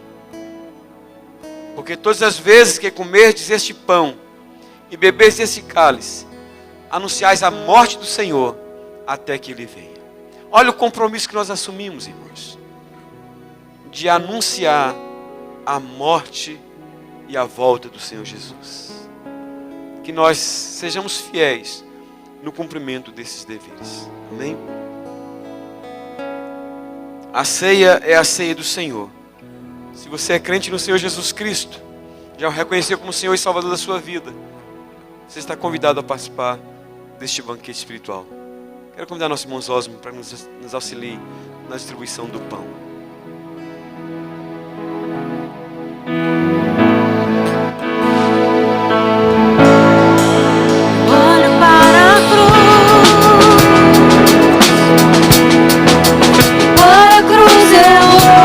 A: Porque todas as vezes que comerdes este pão e beberdes este cálice, anunciais a morte do Senhor até que Ele venha. Olha o compromisso que nós assumimos, irmãos, de anunciar a morte e a volta do Senhor Jesus. Que nós sejamos fiéis no cumprimento desses deveres. Amém? A ceia é a ceia do Senhor. Se você é crente no Senhor Jesus Cristo, já o reconheceu como Senhor e Salvador da sua vida, você está convidado a participar deste banquete espiritual. Quero convidar nosso irmão Osmo para nos auxiliar na distribuição do pão.
B: Olho para a cruz eu vou,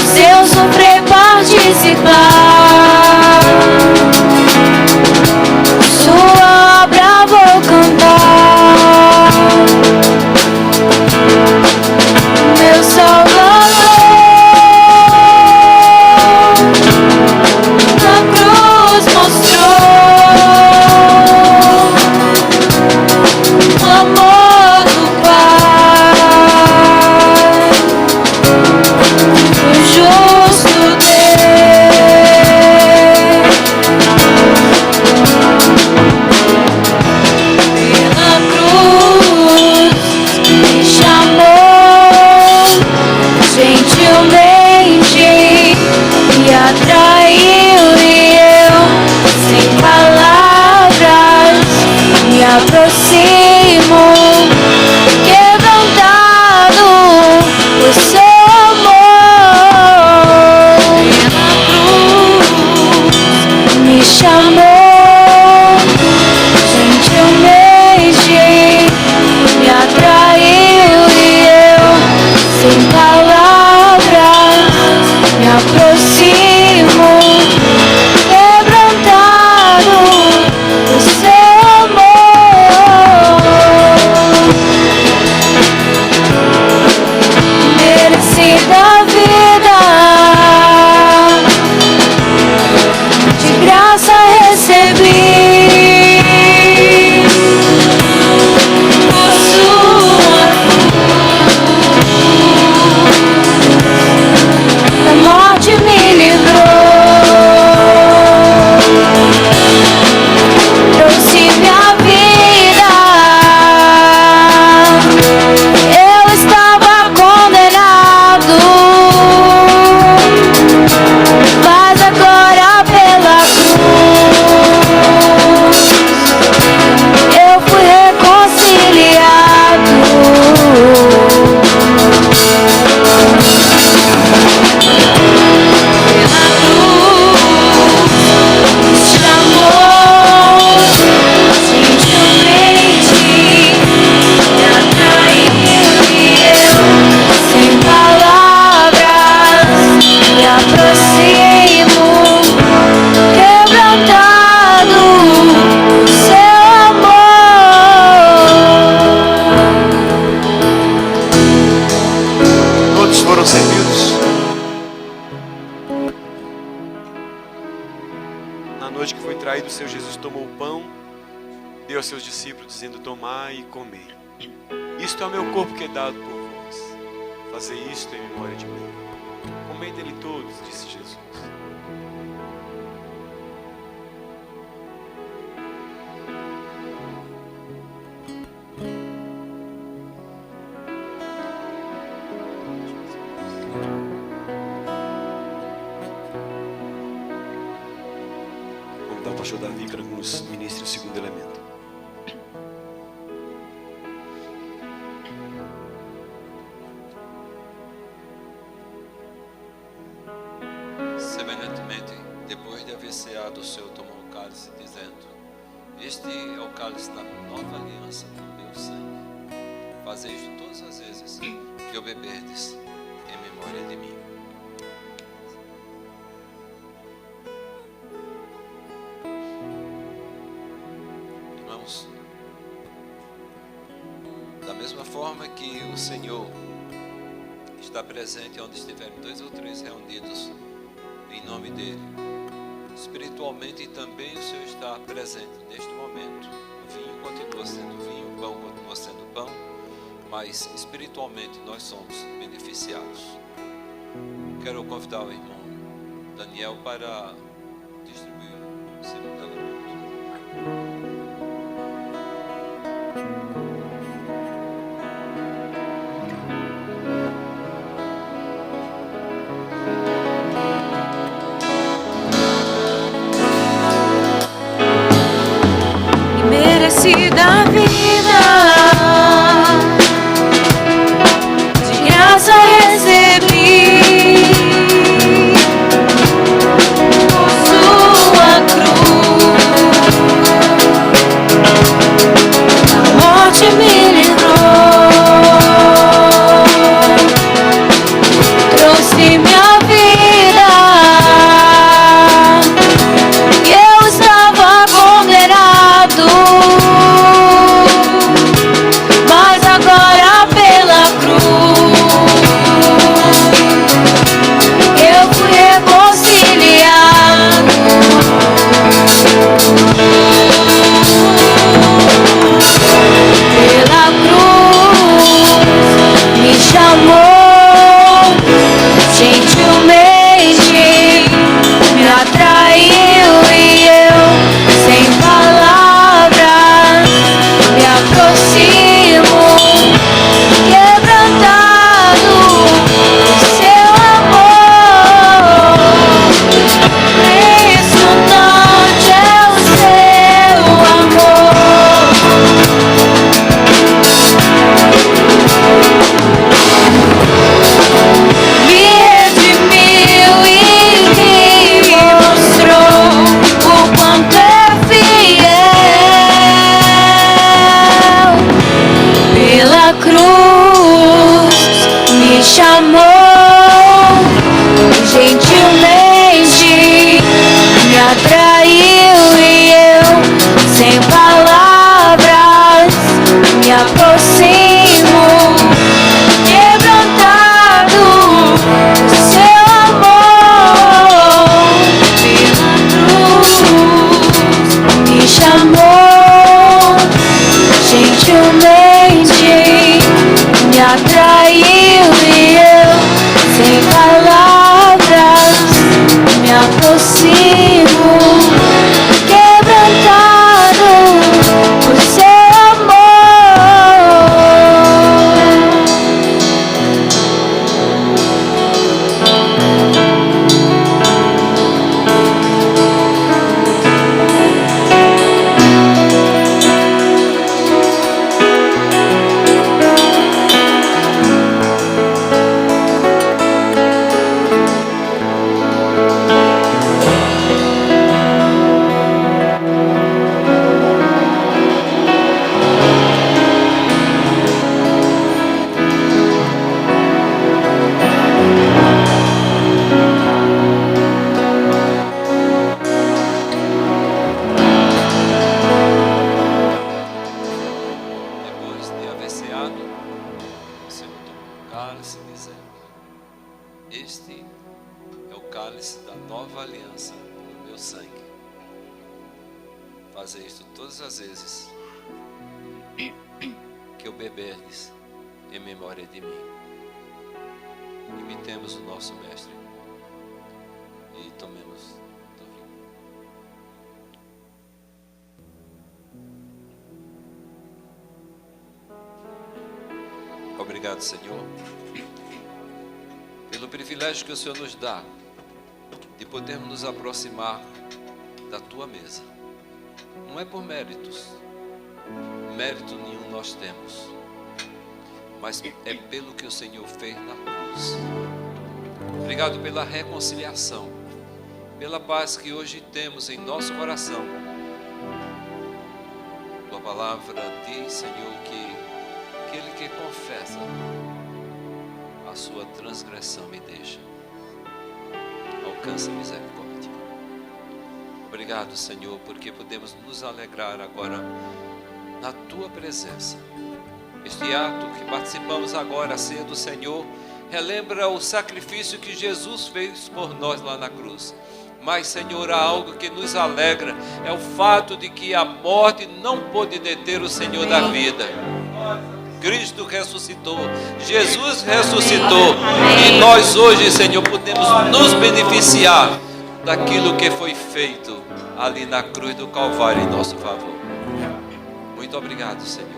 B: se eu sofrer participar, sua obra vou cantar, meu Salvador, na cruz mostrou o amor do Pai, o justo Deus, pela cruz me chamou gentilmente e atraiu, e eu, sem palavras, me aproximo, quebrantado por seu amor. Pela cruz me chamou gentilmente, me atraiu, e eu, sem palavras, me aproximo, quebrantado por seu amor.
A: dizendo: tomai e comei. Isto é o meu corpo que é dado por vós. Fazei isto em memória de mim. Comei dele todos, disse Jesus. Vamos dar o pastor Davi para que nos ministre o segundo elemento.
C: Semelhantemente, depois de haver ceado, o Senhor tomou o cálice, dizendo: este é o cálice da nova aliança do meu sangue. Fazei isto todas as vezes que o beberdes, em memória de mim. Irmãos, da mesma forma que o Senhor está presente onde estiverem 2 ou 3 reunidos em nome dele, espiritualmente também o Senhor está presente neste momento. O vinho continua sendo vinho, o pão continua sendo pão, mas espiritualmente nós somos beneficiados. Quero convidar o irmão Daniel para distribuir o segundo elemento.
B: Da vida, de graça recebi por sua cruz, a morte me livrou, trouxe minha vida, e eu estava condenado.
C: Fazer isto todas as vezes beberdes em memória de mim. Imitemos o nosso Mestre e tomemos do vinho. Obrigado, Senhor, pelo privilégio que o Senhor nos dá de podermos nos aproximar da Tua mesa. Não é por méritos, mérito nenhum nós temos, mas é pelo que o Senhor fez na cruz. Obrigado pela reconciliação, pela paz que hoje temos em nosso coração. Tua palavra diz, Senhor, que aquele que confessa a sua transgressão me deixa, alcança misericórdia. Obrigado, Senhor, porque podemos nos alegrar agora na Tua presença. Este ato que participamos agora, a ceia do Senhor, relembra o sacrifício que Jesus fez por nós lá na cruz. Mas, Senhor, há algo que nos alegra, é o fato de que a morte não pôde deter o Senhor da vida. Cristo ressuscitou, Jesus ressuscitou, e nós hoje, Senhor, podemos nos beneficiar daquilo que foi feito ali na cruz do Calvário em nosso favor. Muito obrigado, Senhor,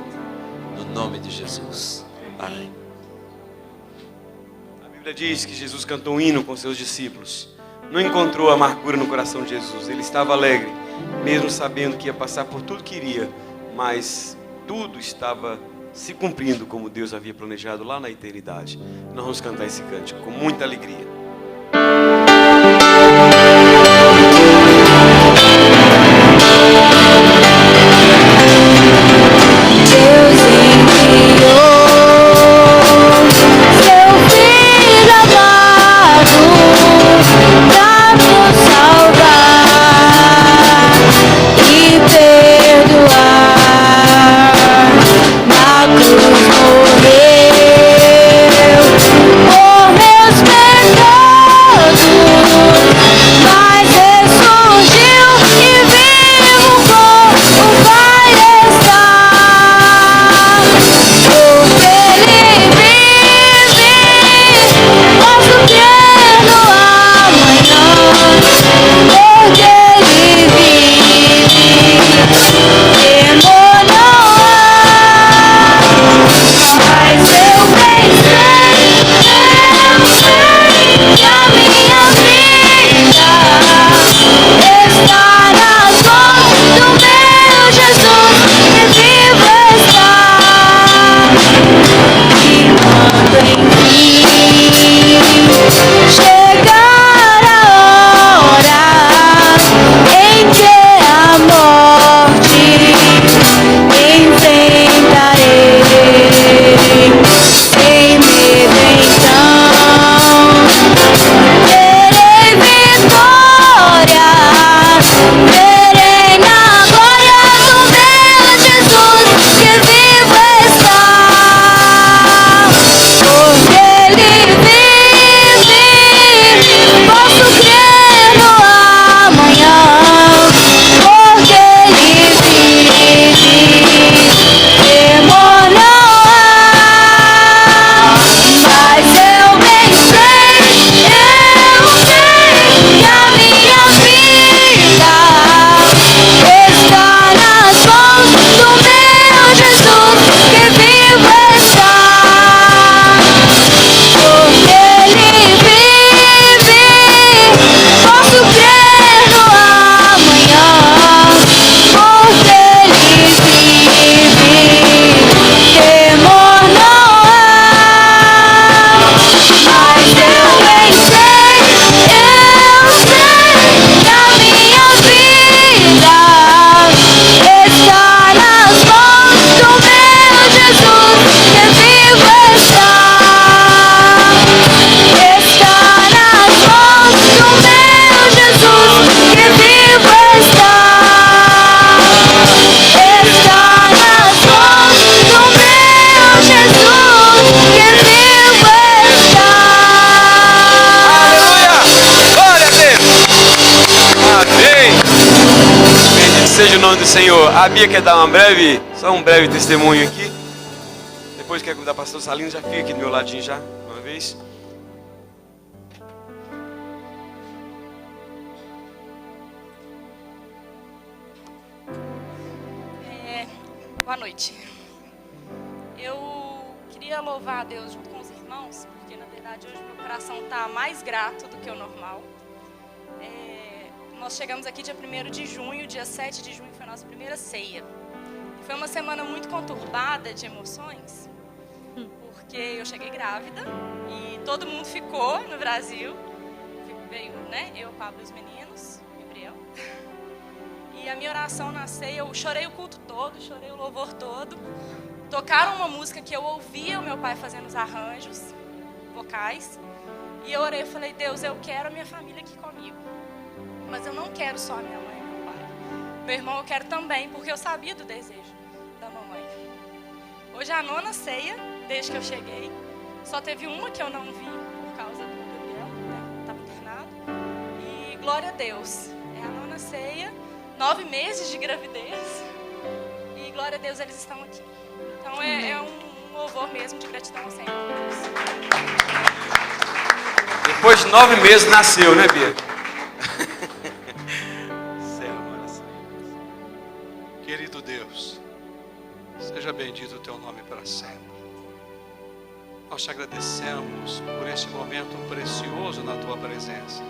C: no nome de Jesus. Amém.
A: A Bíblia diz que Jesus cantou um hino com seus discípulos. Não encontrou amargura no coração de Jesus. Ele estava alegre, mesmo sabendo que ia passar por tudo que iria, mas tudo estava se cumprindo como Deus havia planejado lá na eternidade. Nós vamos cantar esse cântico com muita alegria. Seja o nome do Senhor. A Bia quer dar só um breve testemunho aqui. depois quero convidar o pastor Salino, já fica aqui do meu ladinho já, uma vez.
D: Boa noite. Eu queria louvar a Deus junto com os irmãos, porque na verdade hoje meu coração está mais grato do que o normal. Nós chegamos aqui dia 1º de junho, dia 7 de junho foi a nossa primeira ceia. E foi uma semana muito conturbada de emoções, porque eu cheguei grávida e todo mundo ficou no Brasil. Veio, né? Eu, Pablo e os meninos, Gabriel. E a minha oração na ceia, eu chorei o culto todo, chorei o louvor todo. Tocaram uma música que eu ouvia o meu pai fazendo os arranjos vocais. E eu orei, eu falei, Deus, eu quero a minha família aqui comigo. Mas eu não quero só a minha mãe e meu pai. Meu irmão eu quero também, porque eu sabia do desejo da mamãe. Hoje é a 9ª ceia, desde que eu cheguei. Só teve uma que eu não vi, por causa do Gabriel, né? Estava internado. E glória a Deus, é a 9ª ceia. 9 meses de gravidez e glória a Deus eles estão aqui. Então é um louvor mesmo de gratidão ao Senhor.
A: Depois de 9 meses nasceu, né, Bia?
E: Querido Deus, seja bendito o teu nome para sempre. Nós te agradecemos por este momento precioso na tua presença,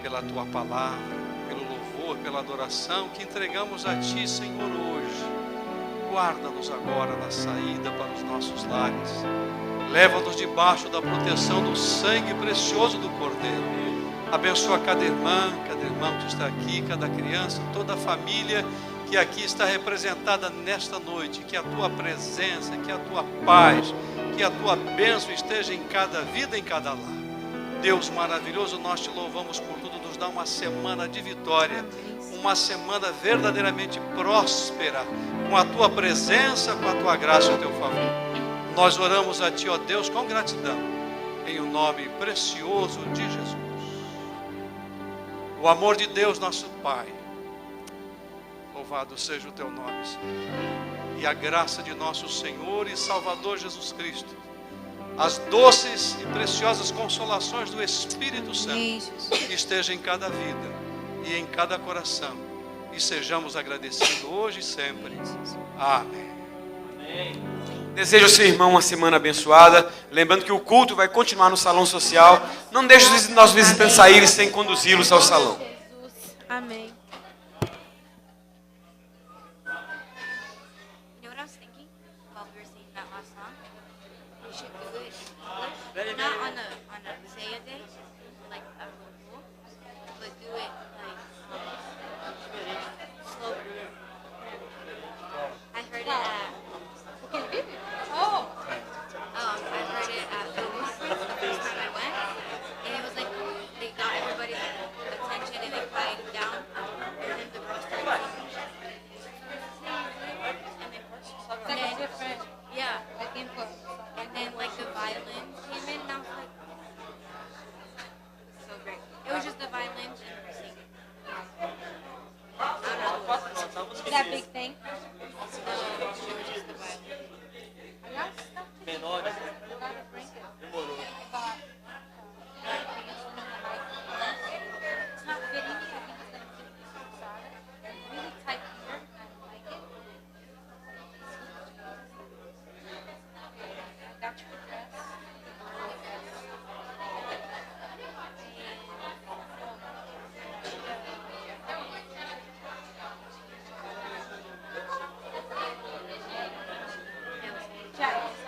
E: pela tua palavra, pelo louvor, pela adoração que entregamos a Ti, Senhor, hoje. Guarda-nos agora na saída para os nossos lares. Leva-nos debaixo da proteção do sangue precioso do Cordeiro. Abençoa cada irmão que está aqui, cada criança, toda a família que aqui está representada nesta noite. Que a Tua presença, que a Tua paz, que a Tua bênção esteja em cada vida, em cada lar. Deus maravilhoso, nós te louvamos por tudo, nos dá uma semana de vitória, uma semana verdadeiramente próspera, com a tua presença, com a tua graça e o teu favor. Nós oramos a ti, ó Deus, com gratidão, em o nome precioso de Jesus. O amor de Deus, nosso Pai, louvado seja o teu nome, Senhor, e a graça de nosso Senhor e Salvador Jesus Cristo, as doces e preciosas consolações do Espírito Santo estejam em cada vida e em cada coração, e sejamos agradecidos hoje e sempre. Amém.
A: Desejo ao seu irmão uma semana abençoada. Lembrando que o culto vai continuar no salão social. Não deixe os nossos visitantes saírem sem conduzi-los ao salão.
B: Amém.
F: You know what I was thinking while we were singing that last song? We should do it in English, not on a Saya day, like a rule, but do it like slow. I heard it at I heard it at the conference the first time I went, and it was like they got everybody's attention and they quieted down, and then the girls started singing. And then,
B: different
F: yeah,
B: input.
F: and then like the violin came in, and I was like, so great. It was just the violins and her singing. I don't know what it was.
B: That big thing.
F: It was just the violin.
B: I got stuff to do. I gotta bring it. I bought it's not fitting me. I think it's gonna fit me inside. It's really tight here. I don't like it. I got you a dress. Jack.